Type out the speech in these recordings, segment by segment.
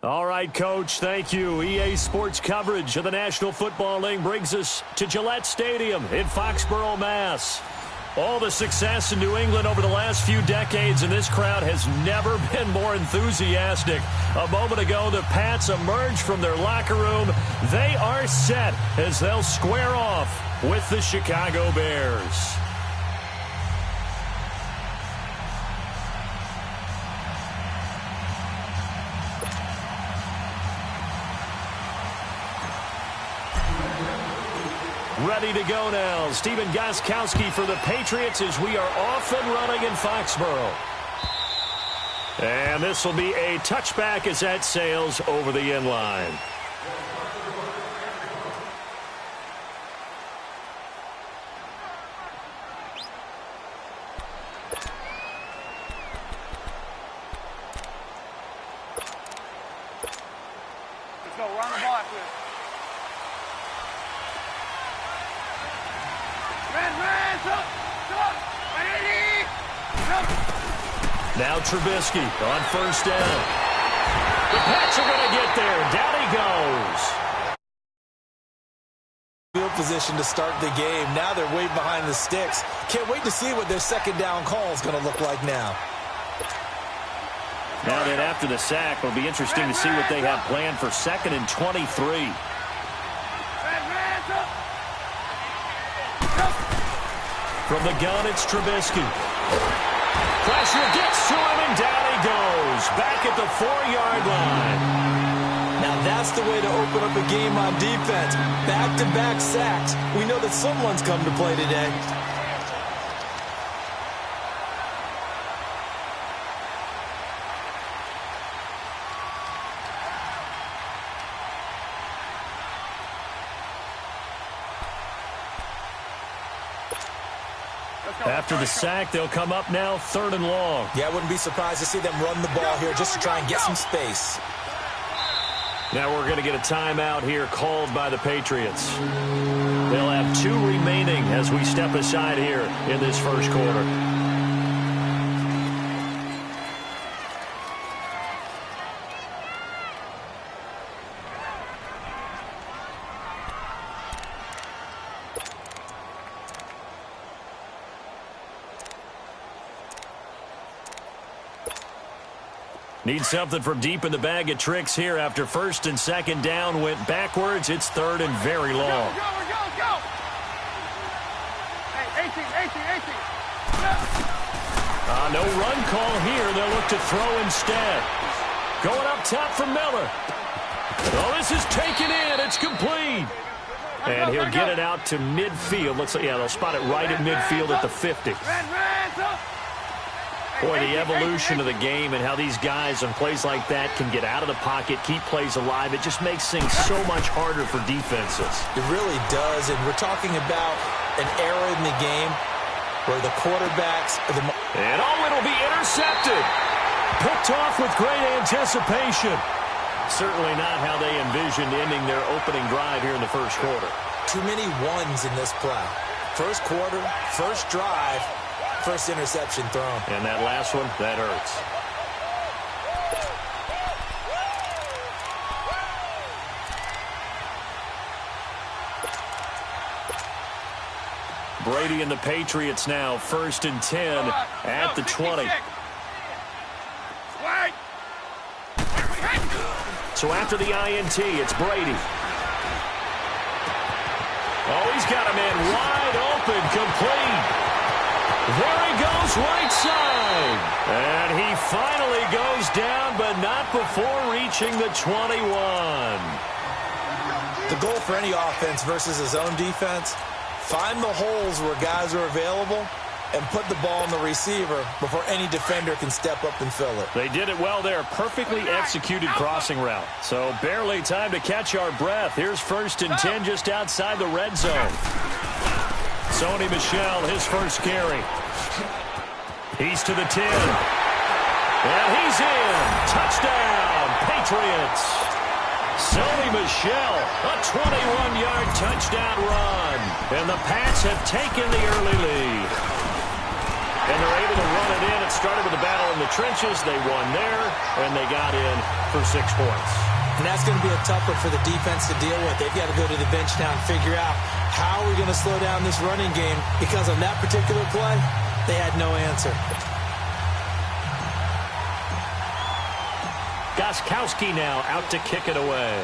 All right, Coach, thank you. EA Sports coverage of the National Football League brings us to Gillette Stadium in Foxborough, Mass. All the success in New England over the last few decades, and this crowd has never been more enthusiastic. A moment ago, the Pats emerged from their locker room. They are set as they'll square off with the Chicago Bears. Ready to go now. Stephen Gostkowski for the Patriots as we are off and running in Foxborough. And this will be a touchback as that sails over the end line. Let's go. Run the ball after this. Now Trubisky on first down. The Pats are going to get there. Down he goes. Field position to start the game. Now they're way behind the sticks. Can't wait to see what their second down call is going to look like now. Now then, after the sack, it'll be interesting to see what they have planned for 2nd and 23. From the gun, it's Trubisky. Pressure gets to him, and down he goes. Back at the 4-yard line. Now that's the way to open up a game on defense. Back-to-back sacks. We know that someone's come to play today. After the sack, they'll come up now 3rd and long. Yeah, I wouldn't be surprised to see them run the ball here just to try and get some space. Now we're going to get a timeout here called by the Patriots. They'll have 2 remaining as we step aside here in this first quarter. Need something from deep in the bag of tricks here after 1st and 2nd down went backwards. It's 3rd and very long. Go. Hey, 18. No run call here. They'll look to throw instead. Going up top for Miller. Oh, this is taken in. It's complete. And he'll get it out to midfield. They'll spot it right at midfield at the 50. Boy, the evolution of the game and how these guys on plays like that can get out of the pocket, keep plays alive, it just makes things so much harder for defenses. It really does, and we're talking about an era in the game where the quarterbacks are the... And it'll be intercepted. Picked off with great anticipation. Certainly not how they envisioned ending their opening drive here in the first quarter. Too many ones in this play. First quarter, first drive, first interception thrown. And that last one, that hurts. Brady and the Patriots now 1st and 10 at the 20. So after the INT, it's Brady. Oh, he's got a man wide open, complete. There he goes, right side. And he finally goes down, but not before reaching the 21. The goal for any offense versus his own defense, find the holes where guys are available and put the ball on the receiver before any defender can step up and fill it. They did it well there. Perfectly executed crossing route. So barely time to catch our breath. Here's 1st and 10 just outside the red zone. Sony Michel, his first carry. He's to the 10. And he's in. Touchdown, Patriots. Sony Michel, a 21-yard touchdown run. And the Pats have taken the early lead. And they're able to run it in. It started with a battle in the trenches. They won there, and they got in for 6 points. And that's going to be a tough one for the defense to deal with. They've got to go to the bench now and figure out how are we going to slow down this running game, because on that particular play, they had no answer. Gostkowski now out to kick it away.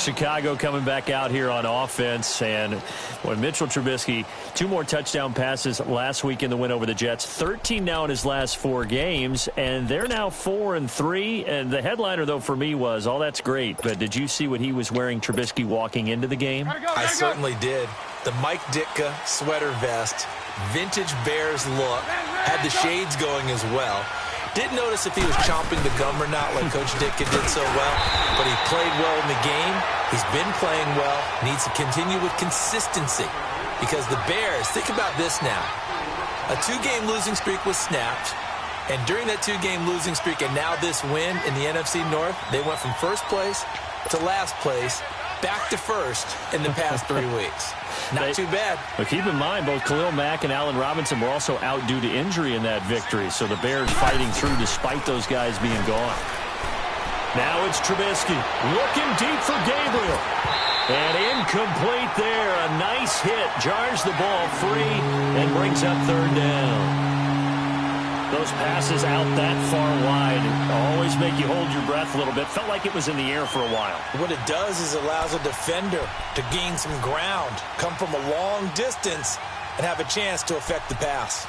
Chicago coming back out here on offense. And when Mitchell Trubisky, 2 more touchdown passes last week in the win over the Jets, 13 now in his last 4 games, and they're now 4-3. And the headliner, though, for me was, oh, that's great, but did you see what he was wearing, Trubisky, walking into the game? I certainly did. The Mike Ditka sweater vest, vintage Bears look, had the shades going as well. Didn't notice if he was chomping the gum or not like Coach Ditka did so well, but he played well in the game. He's been playing well. Needs to continue with consistency because the Bears, think about this now. A 2-game losing streak was snapped, and during that 2-game losing streak and now this win in the NFC North, they went from first place to last place, back to first in the past 3 weeks. Not too bad. But keep in mind, both Khalil Mack and Allen Robinson were also out due to injury in that victory. So the Bears fighting through despite those guys being gone. Now it's Trubisky looking deep for Gabriel. And incomplete there. A nice hit. Jars the ball free and brings up 3rd down. Those passes out that far wide always make you hold your breath a little bit. Felt like it was in the air for a while. What it does is allows a defender to gain some ground, come from a long distance, and have a chance to affect the pass.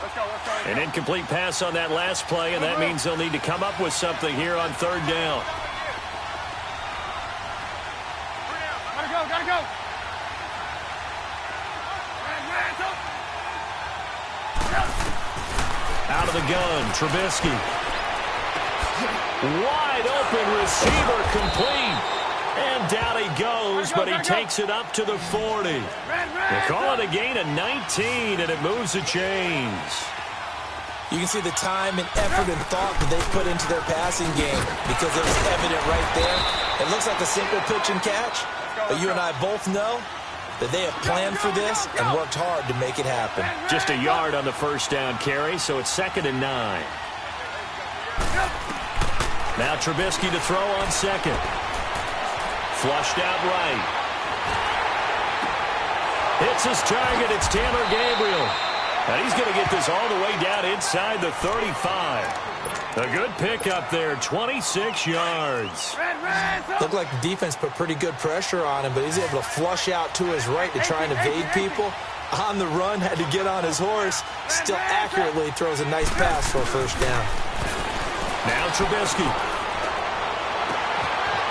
Let's go. An incomplete pass on that last play, and that means they'll need to come up with something here on 3rd down. Gotta go. Out of the gun, Trubisky. Wide open receiver complete. And down he goes, but he takes it up to the 40. They call it a gain of 19, and it moves the chains. You can see the time and effort and thought that they put into their passing game because it was evident right there. It looks like a simple pitch and catch, but you and I both know that they have planned for this and worked hard to make it happen. Just a yard on the first down carry, so it's 2nd and 9. Now Trubisky to throw on 2nd. Flushed out right. Hits his target. It's Taylor Gabriel. And he's going to get this all the way down inside the 35. A good pickup there, 26 yards. Looked like the defense put pretty good pressure on him, but he's able to flush out to his right to try and evade people. On the run, had to get on his horse. Still accurately throws a nice pass for a first down. Now Trubisky.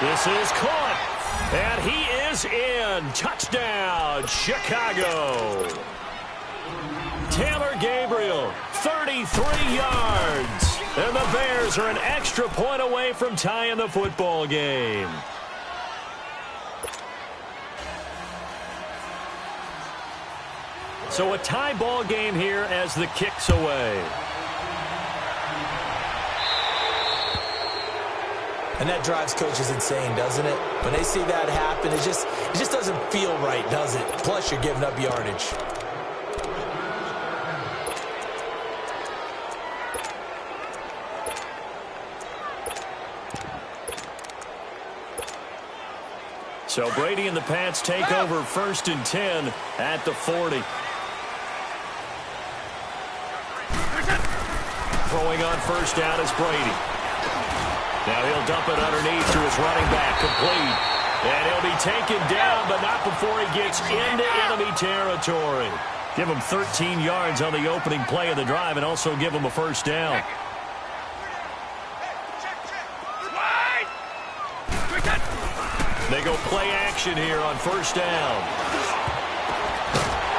This is caught. And he is in. Touchdown, Chicago. Taylor Gabriel, 33 yards. And the Bears are an extra point away from tying the football game. So a tie ball game here as the kick's away. And that drives coaches insane, doesn't it? When they see that happen, it just doesn't feel right, does it? Plus, you're giving up yardage. So Brady and the Pats take over 1st and 10 at the 40. Throwing on first down is Brady. Now he'll dump it underneath to his running back, complete. And he'll be taken down, but not before he gets into enemy territory. Give him 13 yards on the opening play of the drive and also give him a first down. They go play action here on first down.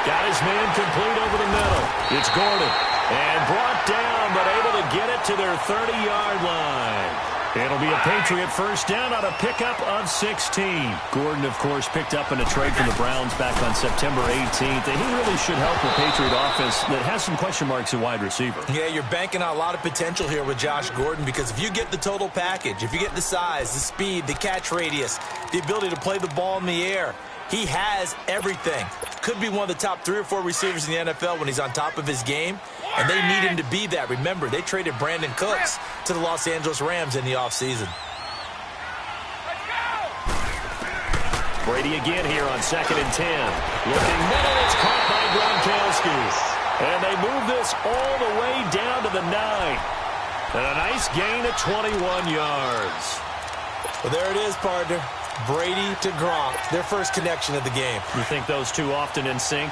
Got his man complete over the middle. It's Gordon. And brought down, but able to get it to their 30-yard line. It'll be a Patriot first down on a pickup of 16. Gordon, of course, picked up in a trade from the Browns back on September 18th. And he really should help the Patriot offense that has some question marks at wide receiver. Yeah, you're banking on a lot of potential here with Josh Gordon because if you get the total package, if you get the size, the speed, the catch radius, the ability to play the ball in the air, he has everything. Could be one of the top 3 or 4 receivers in the NFL when he's on top of his game. And they need him to be that. Remember, they traded Brandon Cooks to the Los Angeles Rams in the offseason. Brady again here on 2nd and 10. Looking middle, it's caught by Gronkowski. And they move this all the way down to the 9. And a nice gain of 21 yards. Well, there it is, partner. Brady to Gronk, their first connection of the game. You think those two often in sync?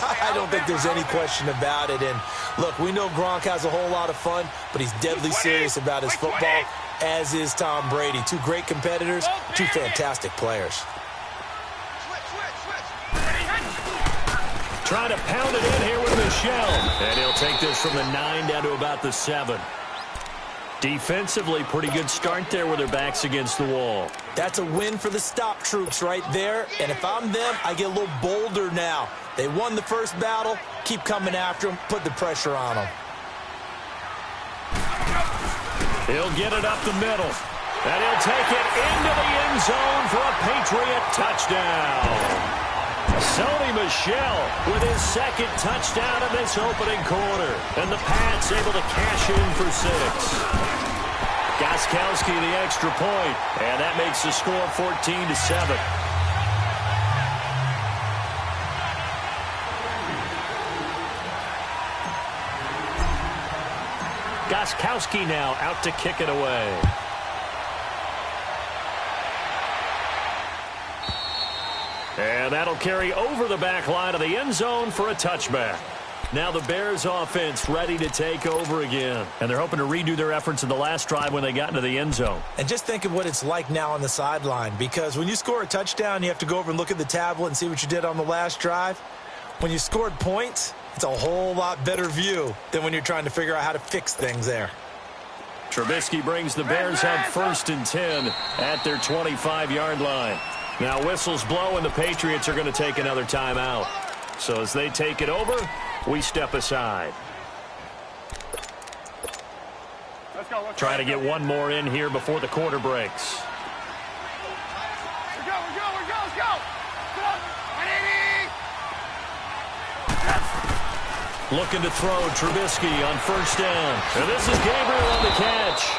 I don't think there's any question about it. And, look, we know Gronk has a whole lot of fun, but he's deadly serious about his football, as is Tom Brady. Two great competitors, two fantastic players. Trying to pound it in here with Michelle. And he'll take this from the 9 down to about the 7. Defensively, pretty good start there with their backs against the wall. That's a win for the stop troops right there. And if I'm them, I get a little bolder now. They won the first battle. Keep coming after them. Put the pressure on them. He'll get it up the middle. And he'll take it into the end zone for a Patriot touchdown. Sony Michel with his second touchdown of this opening quarter. And the Pats able to cash in for 6. Gostkowski the extra point. And that makes the score 14-7. Gostkowski now out to kick it away. And that'll carry over the back line of the end zone for a touchback. Now the Bears offense ready to take over again. And they're hoping to redo their efforts in the last drive when they got into the end zone. And just think of what it's like now on the sideline, because when you score a touchdown, you have to go over and look at the tablet and see what you did on the last drive. When you scored points, it's a whole lot better view than when you're trying to figure out how to fix things there. Trubisky brings the Bears up 1st and 10 at their 25-yard line. Now whistles blow and the Patriots are going to take another timeout. So as they take it over, we step aside. Let's go. Trying to get one more in here before the quarter breaks. Let's go. Come on. 180. Looking to throw Trubisky on 1st down. And this is Gabriel on the catch.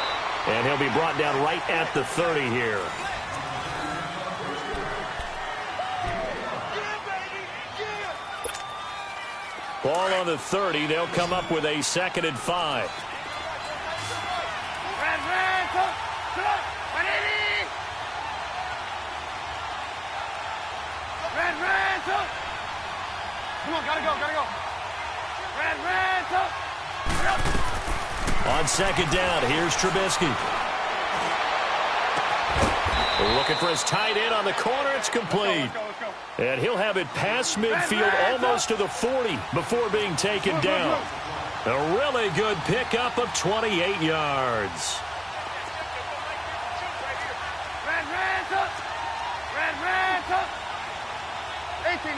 And he'll be brought down right at the 30 here. Ball on the 30. They'll come up with a 2nd and 5. Come on, gotta go. On 2nd down, here's Trubisky. Looking for his tight end on the corner. It's complete. Let's go. And he'll have it past midfield almost to the 40 before being taken down. A really good pickup of 28 yards. Red. 18.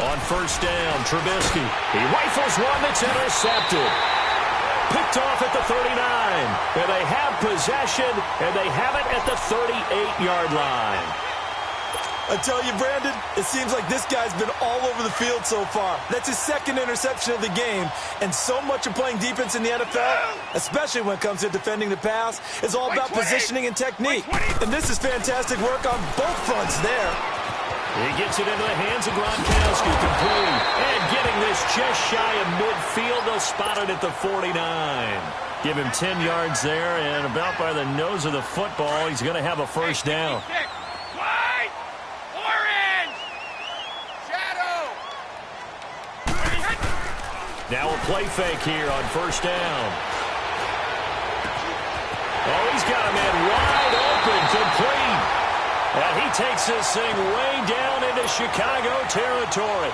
On 1st down, Trubisky. He rifles one that's intercepted. Picked off at the 39. And they have possession, and they have it at the 38-yard line. I tell you, Brandon, it seems like this guy's been all over the field so far. That's his 2nd interception of the game. And so much of playing defense in the NFL, especially when it comes to defending the pass, is all about positioning and technique. And this is fantastic work on both fronts there. He gets it into the hands of Gronkowski, complete. And getting this just shy of midfield, they'll spot it at the 49. Give him 10 yards there, and about by the nose of the football, he's going to have a 1st down. White, orange, shadow. Now a play fake here on 1st down. Oh, he's got a man wide open, complete. And he takes this thing way down into Chicago territory.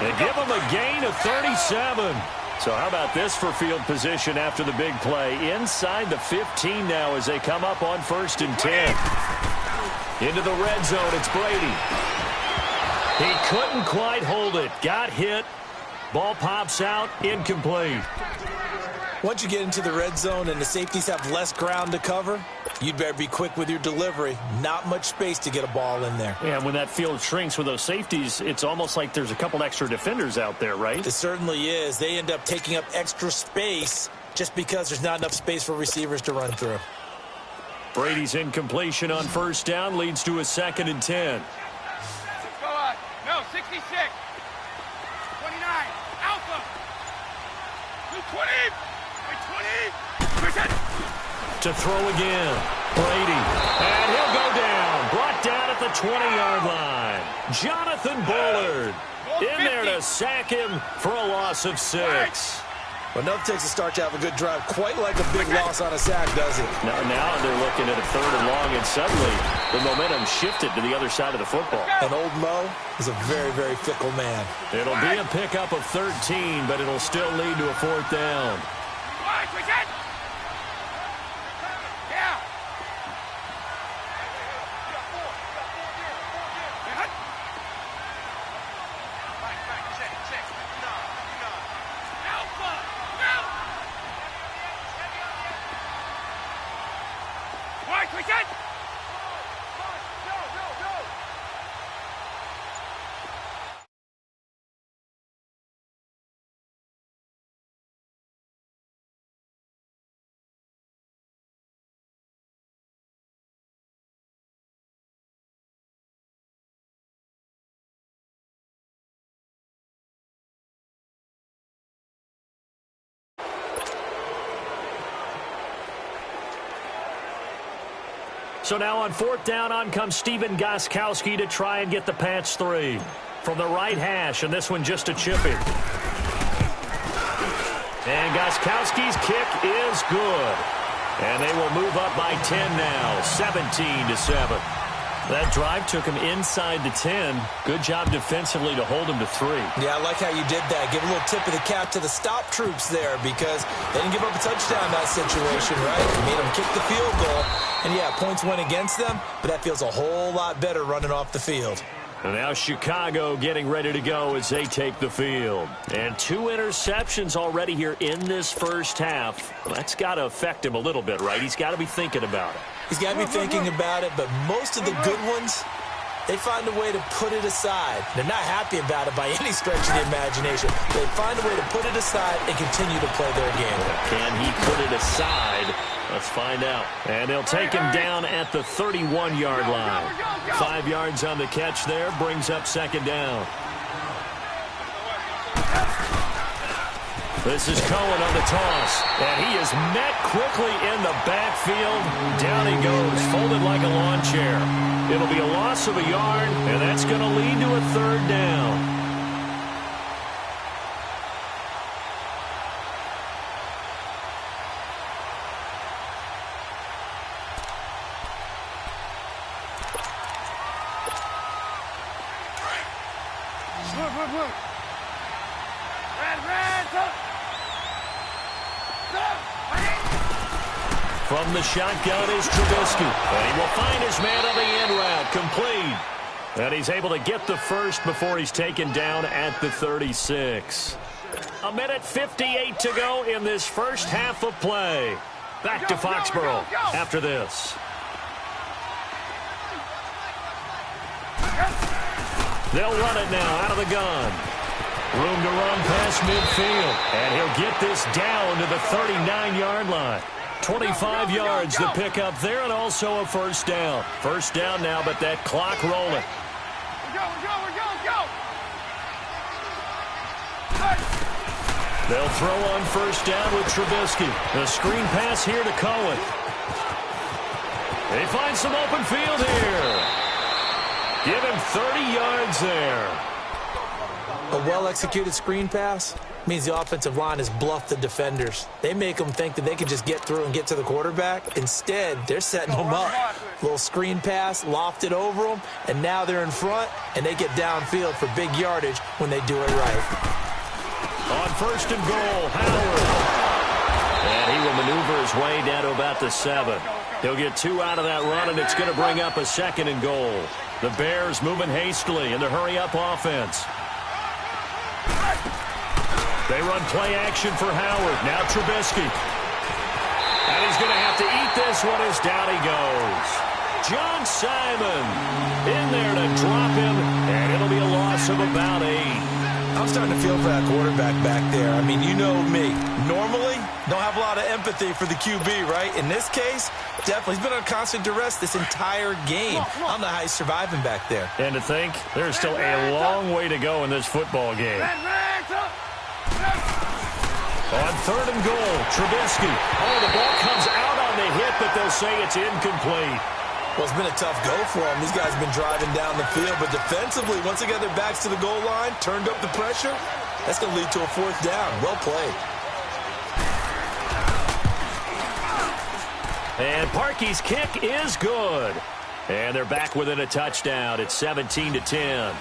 And give him a gain of 37. So how about this for field position after the big play? Inside the 15 now as they come up on 1st and 10. Into the red zone, it's Brady. He couldn't quite hold it. Got hit. Ball pops out, incomplete. Once you get into the red zone and the safeties have less ground to cover, you'd better be quick with your delivery. Not much space to get a ball in there. Yeah, when that field shrinks with those safeties, it's almost like there's a couple extra defenders out there, right? It certainly is. They end up taking up extra space just because there's not enough space for receivers to run through. Brady's incompletion on 1st down leads to a 2nd and 10. Let's go on. No, 66. 29. Alpha. To throw again. Brady. And he'll go down. Brought down at the 20-yard line. Jonathan Bullard in there to sack him for a loss of 6. Well, enough takes a start to have a good drive. Quite like a big loss on a sack, does it? Now they're looking at a 3rd and long, and suddenly the momentum shifted to the other side of the football. And old Mo is a very, very fickle man. It'll be a pickup of 13, but it'll still lead to a 4th down. So now on 4th down, on comes Stephen Gostkowski to try and get the Pats 3. From the right hash, and this one just a chipping. And Gostkowski's kick is good. And they will move up by 10 now, 17-7. That drive took him inside the 10. Good job defensively to hold him to 3. Yeah, I like how you did that. Give a little tip of the cap to the stop troops there because they didn't give up a touchdown in that situation, right? They made them kick the field goal. And, yeah, points went against them, but that feels a whole lot better running off the field. And now Chicago getting ready to go as they take the field. And 2 interceptions already here in this first half. Well, that's got to affect him a little bit, right? He's got to be thinking about it. He's got to be thinking about it, but most of the good ones, they find a way to put it aside. They're not happy about it by any stretch of the imagination. They find a way to put it aside and continue to play their game. Can he put it aside? Let's find out. And they'll take him down at the 31-yard line. 5 yards on the catch there, brings up 2nd down. This is Cohen on the toss, and he is met quickly in the backfield. Down he goes, folded like a lawn chair. It'll be a loss of a yard, and that's going to lead to a 3rd down. From the shotgun is Trubisky. And he will find his man on the end route. Complete. And he's able to get the first before he's taken down at the 36. 1:58 to go in this first half of play. Back to Foxborough after this. They'll run it now out of the gun. Room to run past midfield. And he'll get this down to the 39-yard line. 25 yards to pick up there, and also a 1st down. 1st down now, but that clock rolling. They'll throw on 1st down with Trubisky. The screen pass here to Cohen. They find some open field here. Give him 30 yards there. A well-executed screen pass means the offensive line has bluffed the defenders. They make them think that they can just get through and get to the quarterback. Instead, they're setting them up. Little screen pass, lofted over them, and now they're in front, and they get downfield for big yardage when they do it right. On 1st and goal, Howard. And he will maneuver his way down to about the 7. He'll get 2 out of that run, and it's going to bring up a 2nd and goal. The Bears moving hastily in the hurry-up offense. They run play action for Howard. Now Trubisky. And he's going to have to eat this one as down he goes. John Simon in there to drop him, and it'll be a loss of about 8. I'm starting to feel for that quarterback back there. I mean, you know me. Normally, don't have a lot of empathy for the QB, right? In this case, definitely. He's been on constant duress this entire game. I don't know how he's surviving back there. And to think, there's still a long way to go in this football game. On 3rd and goal, Trubisky. Oh, the ball comes out on the hit, but they'll say it's incomplete. Well, it's been a tough go for them. These guys have been driving down the field, but defensively, once they got their backs to the goal line, turned up the pressure, that's going to lead to a 4th down. Well played. And Parkey's kick is good. And they're back within a touchdown. It's 17-10.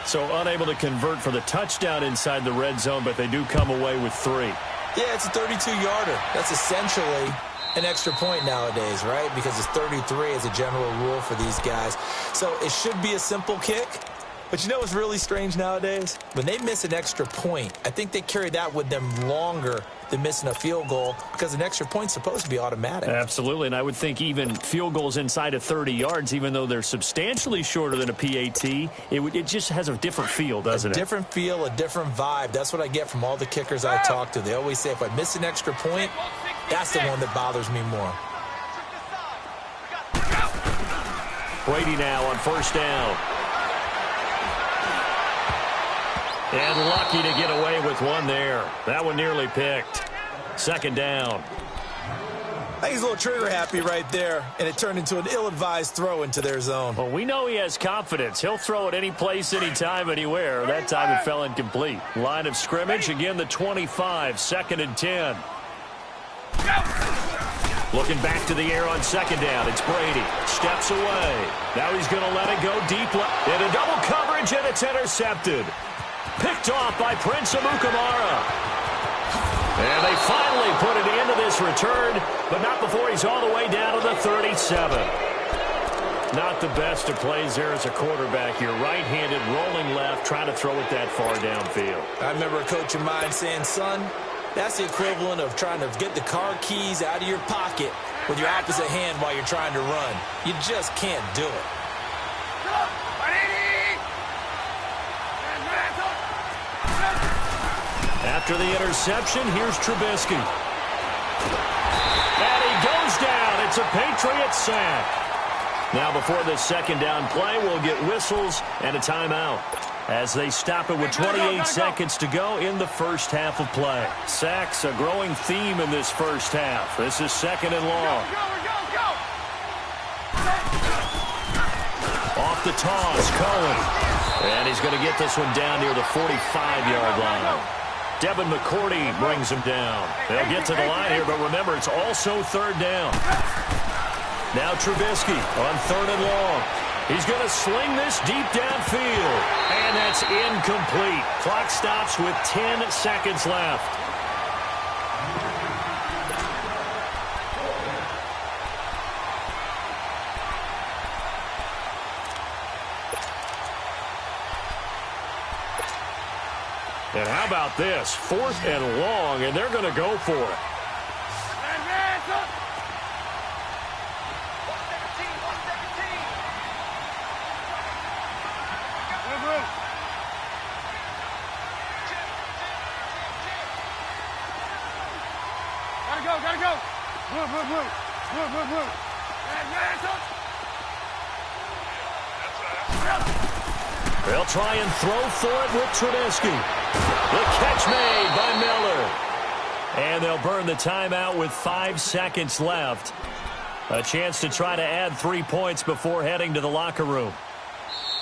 So unable to convert for the touchdown inside the red zone, but they do come away with 3. Yeah, it's a 32-yarder. That's essentially an extra point nowadays, right? Because it's 33 as a general rule for these guys. So it should be a simple kick. But you know what's really strange nowadays? When they miss an extra point, I think they carry that with them longer than missing a field goal because an extra point's supposed to be automatic. Absolutely, and I would think even field goals inside of 30 yards, even though they're substantially shorter than a PAT, it just has a different feel, doesn't it? A different feel, a different vibe. That's what I get from all the kickers I talk to. They always say if I miss an extra point, that's the one that bothers me more. Brady now on 1st down. And lucky to get away with one there. That one nearly picked. 2nd down. I think he's a little trigger happy right there, and it turned into an ill-advised throw into their zone. Well, we know he has confidence. He'll throw it any place, anytime, anywhere. That time it fell incomplete. Line of scrimmage, again the 25, 2nd and 10. Looking back to the air on 2nd down. It's Brady. Steps away. Now he's going to let it go deep. Into double coverage, and it's intercepted. Picked off by Prince Amukamara. And they finally put an end to this return, but not before he's all the way down to the 37. Not the best of plays there as a quarterback. You're right-handed, rolling left, trying to throw it that far downfield. I remember a coach of mine saying, son, that's the equivalent of trying to get the car keys out of your pocket with your opposite hand while you're trying to run. You just can't do it. After the interception, here's Trubisky. And he goes down. It's a Patriots sack. Now, before this 2nd down play, we'll get whistles and a timeout as they stop it with 28 seconds to go in the 1st half of play. Sacks, a growing theme in this 1st half. This is 2nd and long. Off the toss, Cohen. And he's going to get this one down near the 45-yard line. Devin McCourty brings him down. They'll get to the line here, but remember, it's also 3rd down. Now Trubisky on 3rd and long. He's going to sling this deep downfield. And that's incomplete. Clock stops with 10 seconds left. And how about this? 4th and long, and they're going to go for it. Gotta go. Move. They'll try and throw for it with Trubisky. The catch made by Miller. And they'll burn the timeout with 5 seconds left. A chance to try to add 3 points before heading to the locker room.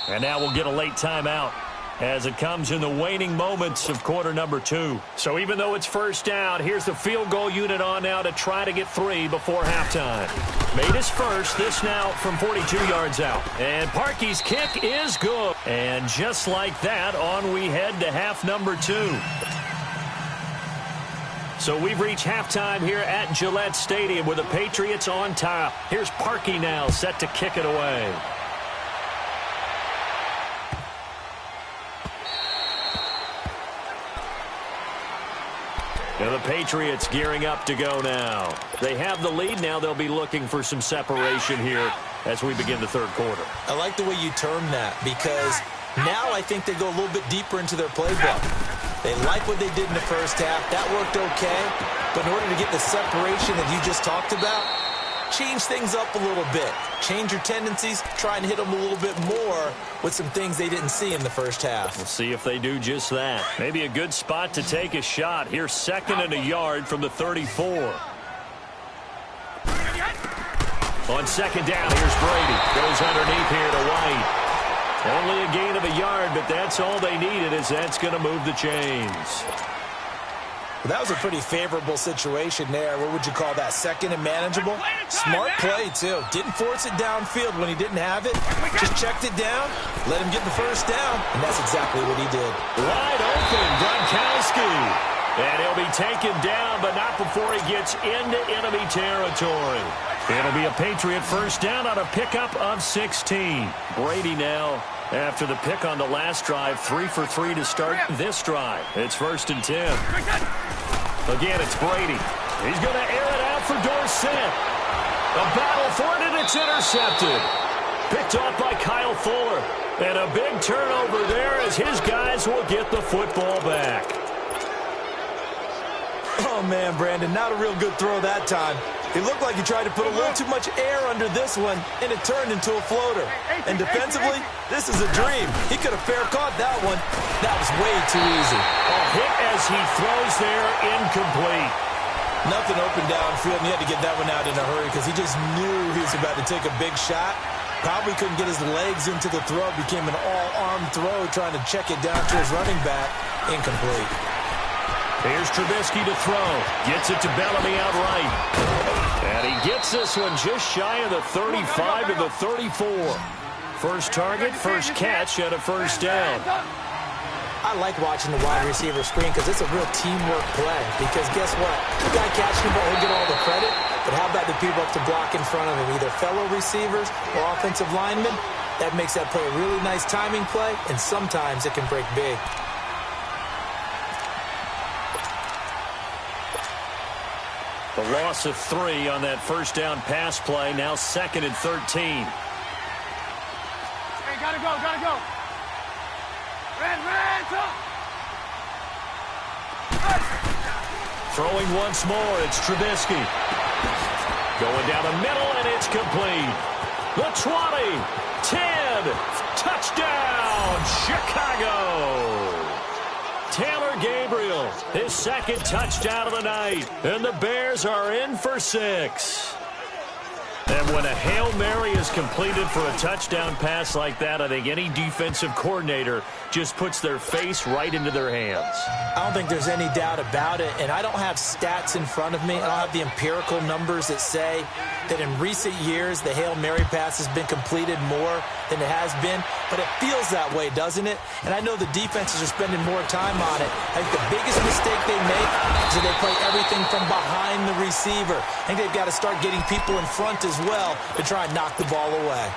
And now we'll get a late timeout as it comes in the waning moments of quarter number 2. So even though it's 1st down, here's the field goal unit on now to try to get 3 before halftime. Made his first, this now from 42 yards out. And Parkey's kick is good. And just like that, on we head to half number 2. So we've reached halftime here at Gillette Stadium with the Patriots on top. Here's Parkey now set to kick it away. And the Patriots gearing up to go now. They have the lead. Now they'll be looking for some separation here as we begin the 3rd quarter. I like the way you term that because now I think they go a little bit deeper into their playbook. They like what they did in the 1st half. That worked okay. But in order to get the separation that you just talked about, change things up a little bit. Change your tendencies, try and hit them a little bit more with some things they didn't see in the first half. We'll see if they do just that. Maybe a good spot to take a shot. Here's 2nd and a yard from the 34. On 2nd down, here's Brady. Goes underneath here to White. Only a gain of a yard, but that's all they needed, as that's going to move the chains. Well, that was a pretty favorable situation there. What would you call that? 2nd and manageable? Smart play, too. Didn't force it downfield when he didn't have it. Just checked it down, let him get the first down, and that's exactly what he did. Wide open, Gronkowski. And he'll be taken down, but not before he gets into enemy territory. It'll be a Patriot first down on a pickup of 16. Brady now, after the pick on the last drive, 3 for 3 to start this drive. It's 1st and 10. Again, it's Brady. He's going to air it out for Dorsett. A battle for it, and it's intercepted. Picked off by Kyle Fuller. And a big turnover there as his guys will get the football back. Oh, man, Brandon, not a real good throw that time. It looked like he tried to put a little too much air under this one, and it turned into a floater. And defensively, this is a dream. He could have fair caught that one. That was way too easy. A hit as he throws there, incomplete. Nothing open downfield, and he had to get that one out in a hurry because he just knew he was about to take a big shot. Probably couldn't get his legs into the throw. Became an all-arm throw, trying to check it down to his running back. Incomplete. Here's Trubisky to throw. Gets it to Bellamy outright. And he gets this one just shy of the 35 to the 34. First target, first catch, and a first down. I like watching the wide receiver screen because it's a real teamwork play. Because guess what? The guy catching the ball, he'll get all the credit. But how about the people up to block in front of him? Either fellow receivers or offensive linemen. That makes that play a really nice timing play, and sometimes it can break big. The loss of 3 on that first down pass play. Now 2nd and 13. Hey, gotta go, gotta go. Red, up. Throwing once more, it's Trubisky. Going down the middle, and it's complete. The 20, 10, touchdown, Chicago. Taylor Gabriel, his 2nd touchdown of the night. And the Bears are in for 6. And when a Hail Mary is completed for a touchdown pass like that, I think any defensive coordinator just puts their face right into their hands. I don't think there's any doubt about it, and I don't have stats in front of me. I don't have the empirical numbers that say that in recent years the Hail Mary pass has been completed more than it has been, but it feels that way, doesn't it? And I know the defenses are spending more time on it. I think the biggest mistake they make is that they play everything from behind the receiver. I think they've got to start getting people in front as well to try and knock the ball away.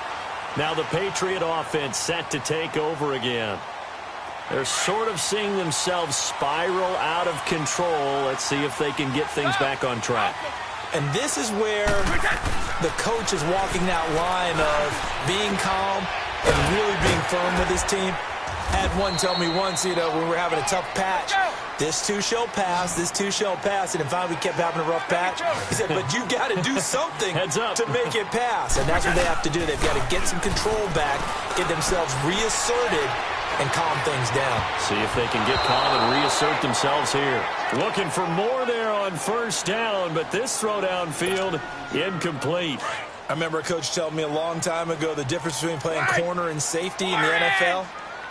Now the Patriot offense set to take over again. They're sort of seeing themselves spiral out of control. Let's see if they can get things back on track. And this is where the coach is walking that line of being calm and really being firm with his team. Had one tell me once, when we were having a tough patch, this too shall pass, this too shall pass. And finally we kept having a rough patch. He said, but you got to do something to make it pass. And that's what they have to do. They've got to get some control back, get themselves reasserted, and calm things down. See if they can get calm and reassert themselves here. Looking for more there on first down, but this throw downfield, incomplete. I remember a coach telling me a long time ago the difference between playing corner and safety in the NFL.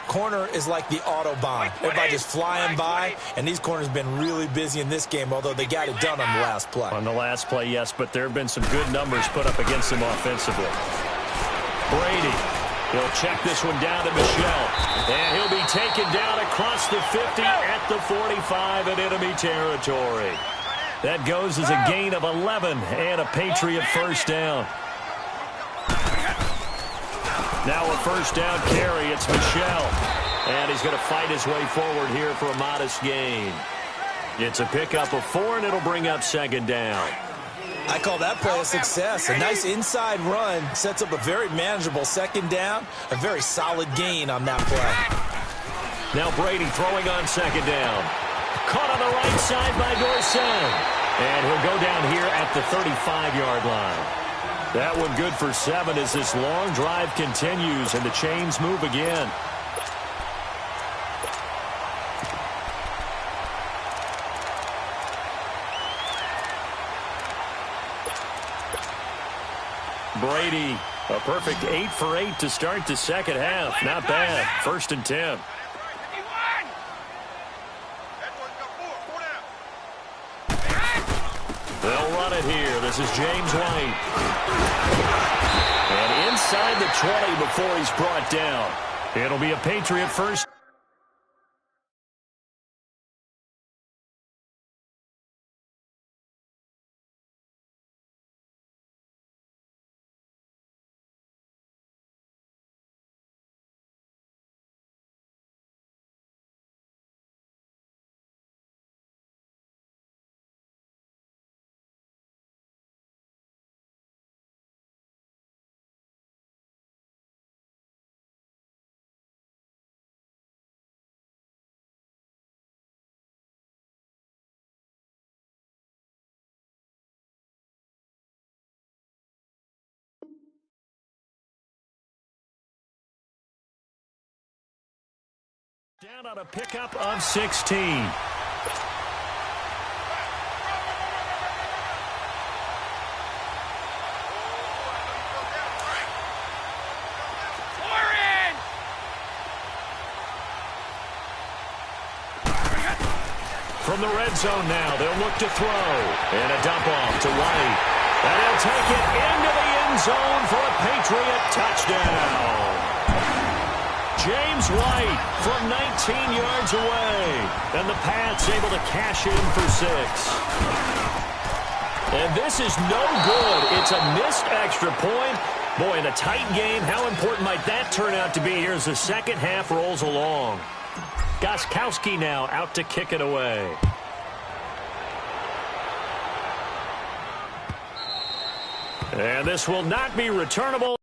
Corner is like the Autobahn. Everybody just flying by, and these corners have been really busy in this game, although they got it done on the last play. On the last play, yes, but there have been some good numbers put up against them offensively. Brady. He'll check this one down to Michel. And he'll be taken down across the 50 at the 45 in enemy territory. That goes as a gain of 11 and a Patriot first down. Now a first down carry. It's Michel. And he's going to fight his way forward here for a modest gain. It's a pickup of 4, and it'll bring up 2nd down. I call that play a success. A nice inside run sets up a very manageable 2nd down. A very solid gain on that play. Now Brady throwing on 2nd down. Caught on the right side by Dorsett. And he'll go down here at the 35-yard line. That one good for 7 as this long drive continues and the chains move again. Brady, a perfect 8 for 8 to start the second half. Not bad. 1st and 10. They'll run it here. This is James White. And inside the 20 before he's brought down. It'll be a Patriot first. Down on a pickup of 16. From the red zone now, they'll look to throw. And a dump off to White. And he'll take it into the end zone for a Patriot touchdown. James White from 19 yards away. And the Pats able to cash in for 6. And this is no good. It's a missed extra point. Boy, in a tight game, how important might that turn out to be here as the second half rolls along. Gostkowski now out to kick it away. And this will not be returnable.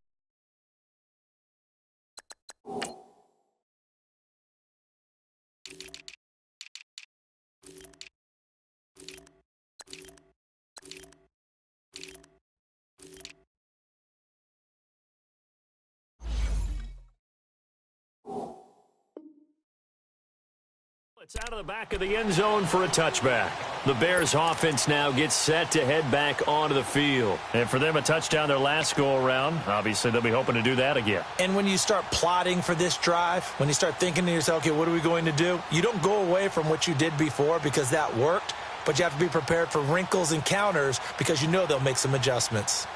It's out of the back of the end zone for a touchback. The Bears offense now gets set to head back onto the field. And for them, a touchdown their last go-around. Obviously, they'll be hoping to do that again. And when you start plotting for this drive, when you start thinking to yourself, okay, what are we going to do? You don't go away from what you did before because that worked, but you have to be prepared for wrinkles and counters because you know they'll make some adjustments.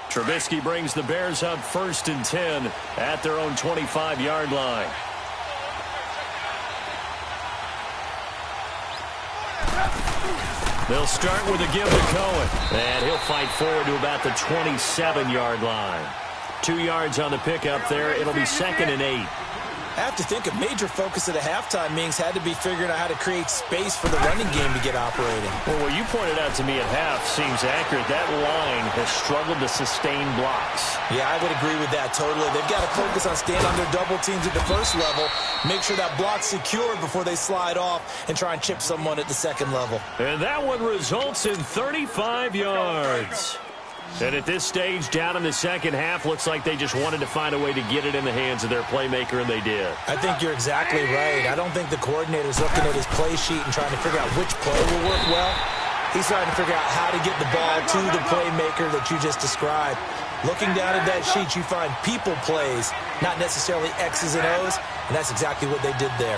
Trubisky brings the Bears up 1st and 10 at their own 25-yard line. They'll start with a give to Cohen. And he'll fight forward to about the 27-yard line. 2 yards on the pickup there. It'll be 2nd and 8. I have to think a major focus at the halftime means had to be figuring out how to create space for the running game to get operating. Well, what you pointed out to me at half seems accurate. That line has struggled to sustain blocks. Yeah, I would agree with that totally. They've got to focus on staying under double teams at the first level, make sure that block's secured before they slide off, and try and chip someone at the second level. And that one results in 35 yards. And at this stage, down in the second half, looks like they just wanted to find a way to get it in the hands of their playmaker, and they did. I think you're exactly right. I don't think the coordinator's looking at his play sheet and trying to figure out which play will work well. He's trying to figure out how to get the ball to the playmaker that you just described. Looking down at that sheet, you find people plays, not necessarily X's and O's, and that's exactly what they did there.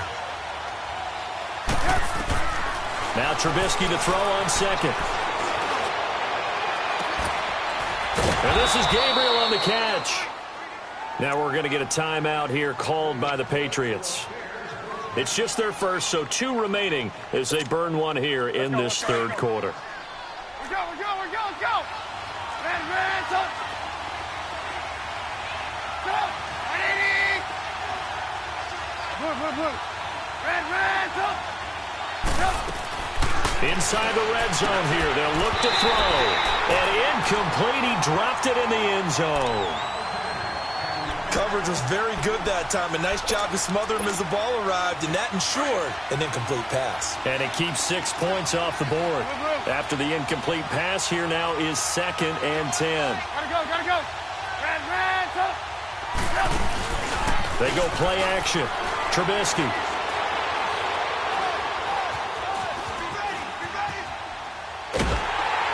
Now Trubisky to throw on 2nd. And this is Gabriel on the catch. Now we're going to get a timeout here called by the Patriots. It's just their first, so 2 remaining as they burn one here in this third quarter. Let's go, let's go, let's go, let's go. Red, up. Go, ready. Move. Red, up. Go. Inside the red zone here, they'll look to throw. And incomplete, he dropped it in the end zone. Coverage was very good that time. A nice job to smother him as the ball arrived, and that ensured an incomplete pass. And it keeps 6 points off the board. After the incomplete pass, here now is 2nd and 10. Gotta go, gotta go. Red, They go play action. Trubisky.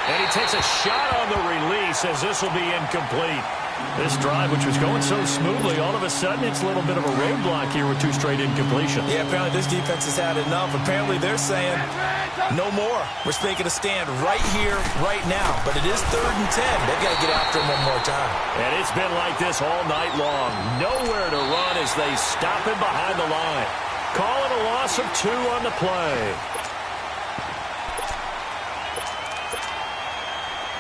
And he takes a shot on the release as this will be incomplete. This drive, which was going so smoothly, all of a sudden it's a little bit of a roadblock here with 2 straight incompletions. Yeah, apparently this defense has had enough. Apparently they're saying no more. We're making a stand right here, right now. But it is 3rd and 10. They've got to get after him one more time. And it's been like this all night long. Nowhere to run as they stop him behind the line. Calling a loss of 2 on the play.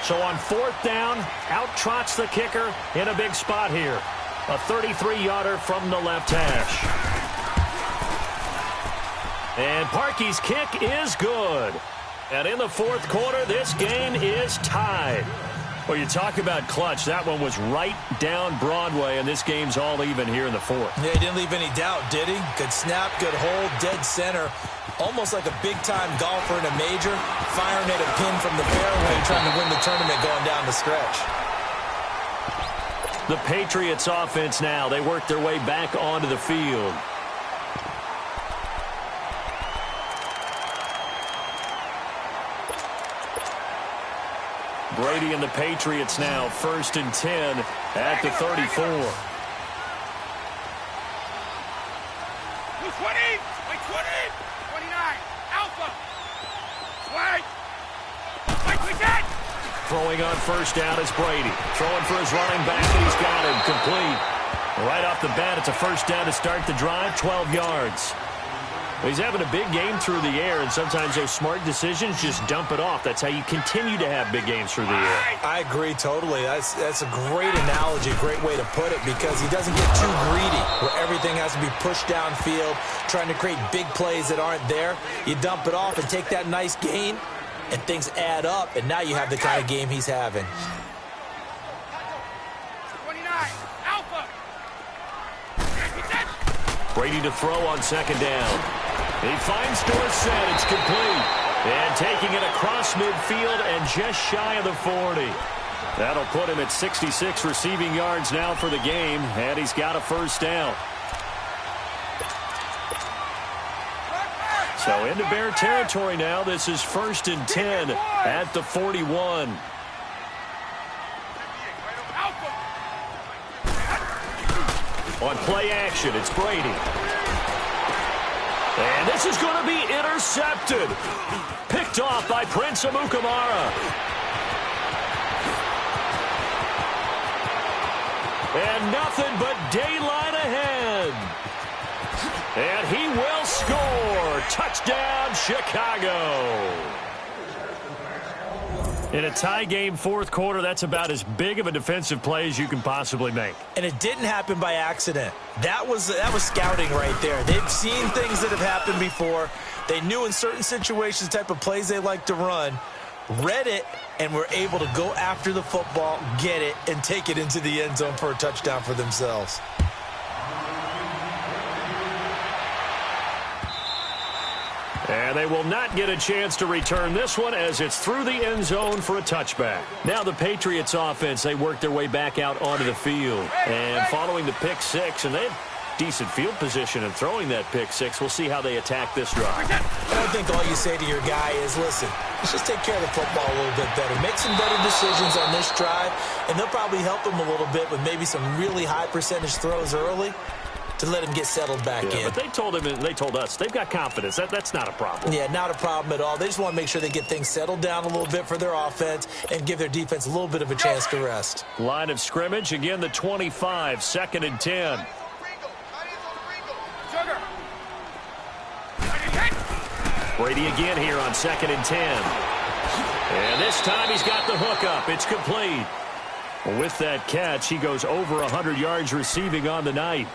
So on 4th down, out trots the kicker in a big spot here. A 33-yarder from the left hash. And Parkey's kick is good. And in the 4th quarter, this game is tied. Well, you talk about clutch. That one was right down Broadway, and this game's all even here in the 4th. Yeah, he didn't leave any doubt, did he? Good snap, good hold, dead center. Almost like a big-time golfer in a major, firing at a pin from the fairway, trying to win the tournament going down the stretch. The Patriots offense now. They work their way back onto the field. Brady and the Patriots now 1st and 10 at the 34. 20, like 20, 29, Alpha, swag, like that. Throwing on 1st down is Brady. Throwing for his running back, and he's got him complete. Right off the bat, it's a 1st down to start the drive, 12 yards. He's having a big game through the air, and sometimes those smart decisions just dump it off. That's how you continue to have big games through the air. I agree totally. That's a great analogy, great way to put it, because he doesn't get too greedy where everything has to be pushed downfield, trying to create big plays that aren't there. You dump it off and take that nice gain, and things add up, and now you have the kind of game he's having. 29, Alpha. Brady to throw on 2nd down. He finds Dorsett. It's complete. And taking it across midfield and just shy of the 40. That'll put him at 66 receiving yards now for the game, and he's got a 1st down. So into Bear territory now. This is 1st and 10 at the 41. On play action, it's Brady. And this is going to be intercepted. Picked off by Prince Amukamara. And nothing but daylight ahead. And he will score. Touchdown, Chicago. In a tie game 4th quarter, that's about as big of a defensive play as you can possibly make. And it didn't happen by accident. That was scouting right there. They've seen things that have happened before. They knew in certain situations the type of plays they like to run, read it, and were able to go after the football, get it, and take it into the end zone for a touchdown for themselves. And they will not get a chance to return this one as it's through the end zone for a touchback. Now the Patriots offense, they work their way back out onto the field. And following the pick 6, and they have decent field position in throwing that pick 6. We'll see how they attack this drive. I think all you say to your guy is, listen, let's just take care of the football a little bit better. Make some better decisions on this drive, and they'll probably help him a little bit with maybe some really high percentage throws early to let him get settled back in. But they told him, and they told us, they've got confidence. That's not a problem. Yeah, not a problem at all. They just want to make sure they get things settled down a little bit for their offense and give their defense a little bit of a chance to rest. Line of scrimmage, again, the 25, 2nd and 10. Brady again here on 2nd and 10. And this time he's got the hook up. It's complete. With that catch, he goes over 100 yards receiving on the night.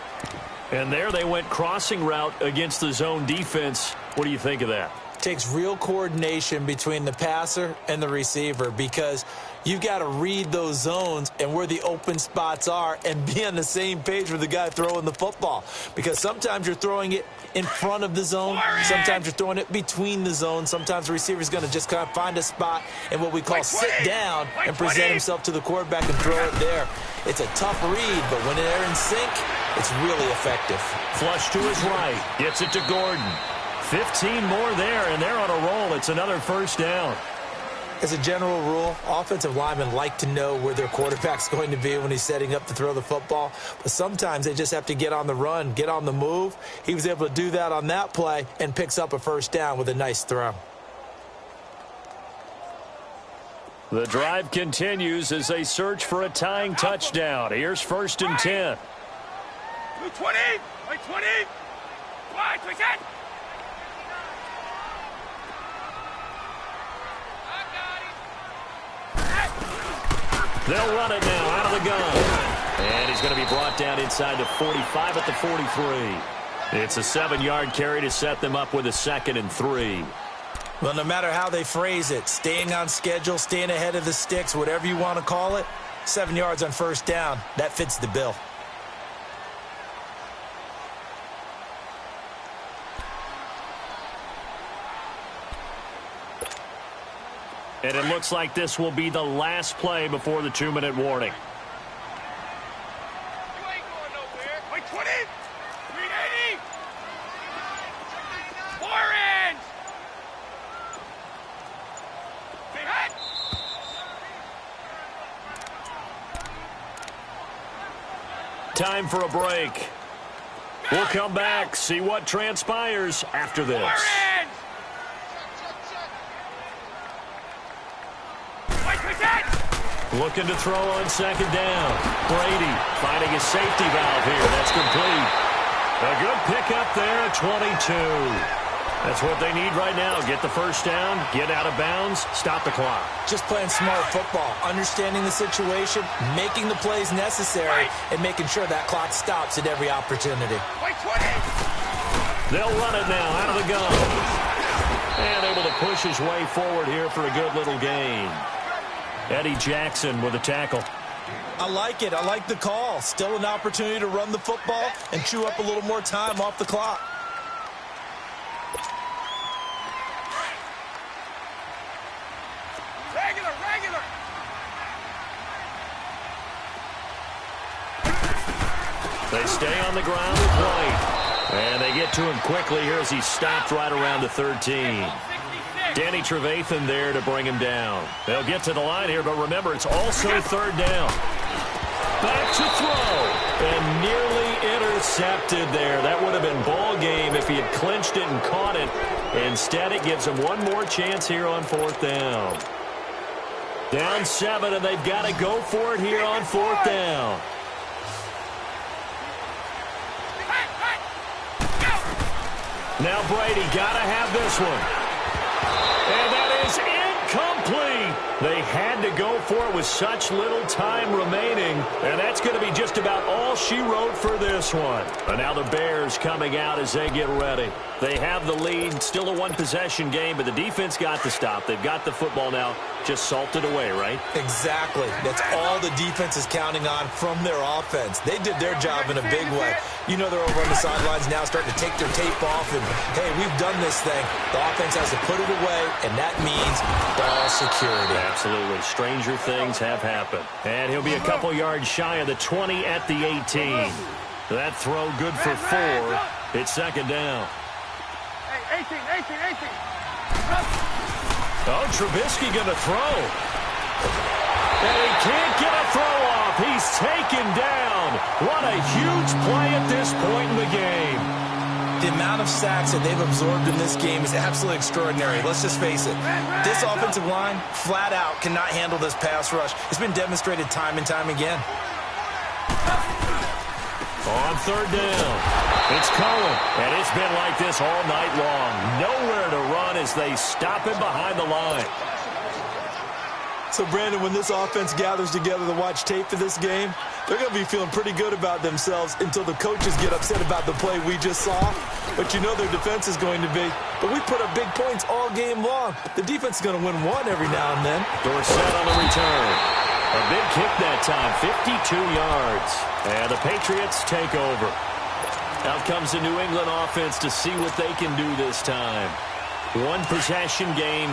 And there they went crossing route against the zone defense. What do you think of that? takes real coordination between the passer and the receiver because you've got to read those zones and where the open spots are and be on the same page with the guy throwing the football. Because sometimes you're throwing it in front of the zone. Sometimes you're throwing it between the zones. Sometimes the receiver's going to just kind of find a spot and what we call sit down and present himself to the quarterback and throw it there. It's a tough read, but when they're in sync, it's really effective. Flush to his right. Gets it to Gordon. 15 more there, and they're on a roll. It's another first down. As a general rule, offensive linemen like to know where their quarterback's going to be when he's setting up to throw the football. But sometimes they just have to get on the run, get on the move. He was able to do that on that play and picks up a first down with a nice throw. The drive continues as they search for a tying touchdown. Here's 1st and 10. 220, 20, wide, quick set. They'll run it now out of the gun. And he's going to be brought down inside the 45 at the 43. It's a 7-yard carry to set them up with a 2nd and 3. Well, no matter how they phrase it, staying on schedule, staying ahead of the sticks, whatever you want to call it, 7 yards on first down, that fits the bill. And it looks like this will be the last play before the 2-minute warning. You ain't going nowhere. 20, 380. 4 inch. Big hit. Time for a break. We'll come back, see what transpires after this. 4 inch. Looking to throw on 2nd down. Brady finding his safety valve here. That's complete. A good pickup there at 22. That's what they need right now. Get the first down, get out of bounds, stop the clock. Just playing smart football, understanding the situation, making the plays necessary, and making sure that clock stops at every opportunity. They'll run it now out of the gun. And able to push his way forward here for a good little gain. Eddie Jackson with a tackle. I like it. I like the call. Still an opportunity to run the football and chew up a little more time off the clock. Regular. They stay on the ground with White. And they get to him quickly here as he stopped right around the 13. Danny Trevathan there to bring him down. They'll get to the line here, but remember, it's also 3rd down. Back to throw. And nearly intercepted there. That would have been ball game if he had clinched it and caught it. Instead, it gives him one more chance here on 4th down. Down 7, and they've got to go for it here on 4th down. Now Brady got to have this one. And that is incomplete. They had to go for it with such little time remaining. And that's going to be just about all she wrote for this one. And now the Bears coming out as they get ready. They have the lead. Still a one-possession game, but the defense got the stop. They've got the football now. Just salted away, right? Exactly. That's all the defense is counting on from their offense. They did their job in a big way. You know they're over on the sidelines now starting to take their tape off and, hey, we've done this thing. The offense has to put it away, and that means ball security. Absolutely. Stranger things have happened. And he'll be a couple yards shy of the 20 at the 18. That throw good for 4. It's 2nd down. Hey, 18. Oh, Trubisky going to throw. And he can't get a throw off. He's taken down. What a huge play at this point in the game. The amount of sacks that they've absorbed in this game is absolutely extraordinary. Let's just face it. This offensive line, flat out, cannot handle this pass rush. It's been demonstrated time and time again. On 3rd down, it's Cohen, and it's been like this all night long. Nowhere to run as they stop him behind the line. So, Brandon, when this offense gathers together to watch tape for this game, they're going to be feeling pretty good about themselves until the coaches get upset about the play we just saw. But you know their defense is going to be. But we put up big points all game long. The defense is going to win one every now and then. Dorsett on the return. A big kick that time, 52 yards. And the Patriots take over. Out comes the New England offense to see what they can do this time. One possession game,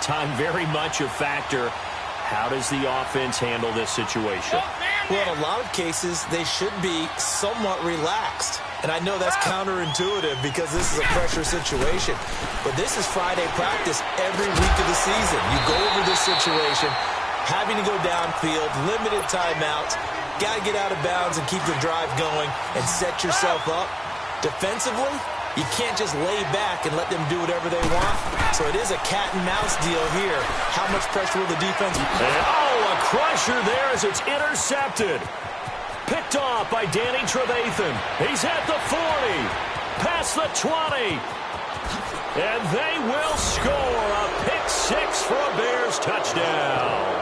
time very much a factor. How does the offense handle this situation? Well, in a lot of cases, they should be somewhat relaxed. And I know that's counterintuitive because this is a pressure situation. But this is Friday practice every week of the season. You go over this situation, having to go downfield, limited timeouts, got to get out of bounds and keep the drive going and set yourself up. Defensively, you can't just lay back and let them do whatever they want. So it is a cat-and-mouse deal here. How much pressure will the defense... Oh, a crusher there as it's intercepted. Picked off by Danny Trevathan. He's at the 40. Past the 20. And they will score a pick six for a Bears touchdown.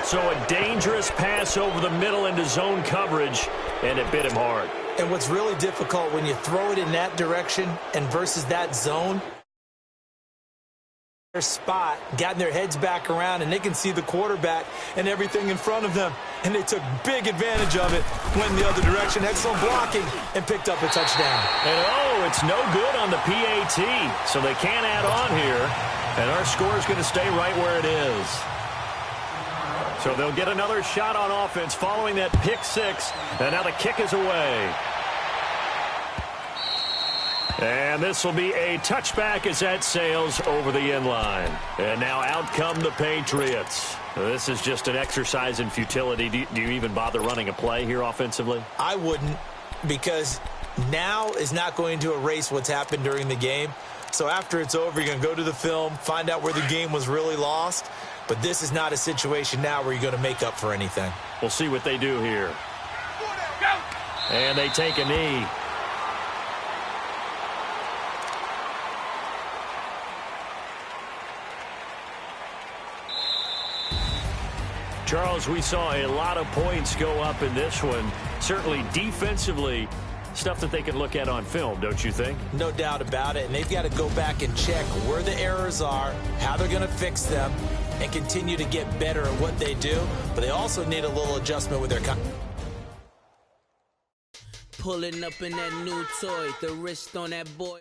So a dangerous pass over the middle into zone coverage, and it bit him hard. And what's really difficult when you throw it in that direction and versus that zone, their spot, gotten their heads back around, and they can see the quarterback and everything in front of them. And they took big advantage of it, went the other direction, excellent blocking, and picked up a touchdown. And oh, it's no good on the PAT, so they can't add on here. And our score is going to stay right where it is. So they'll get another shot on offense following that pick six. And now the kick is away. And this will be a touchback as that sails over the end line. And now out come the Patriots. This is just an exercise in futility. Do you even bother running a play here offensively? I wouldn't, because now is not going to erase what's happened during the game. So after it's over, you're going to go to the film, find out where the game was really lost. But this is not a situation now where you're going to make up for anything. We'll see what they do here. And they take a knee. Charles, we saw a lot of points go up in this one. Certainly defensively, stuff that they can look at on film, don't you think? No doubt about it. And they've got to go back and check where the errors are, how they're going to fix them, and continue to get better at what they do. But they also need a little adjustment with their... Pulling up in that new toy, the wrist on that boy.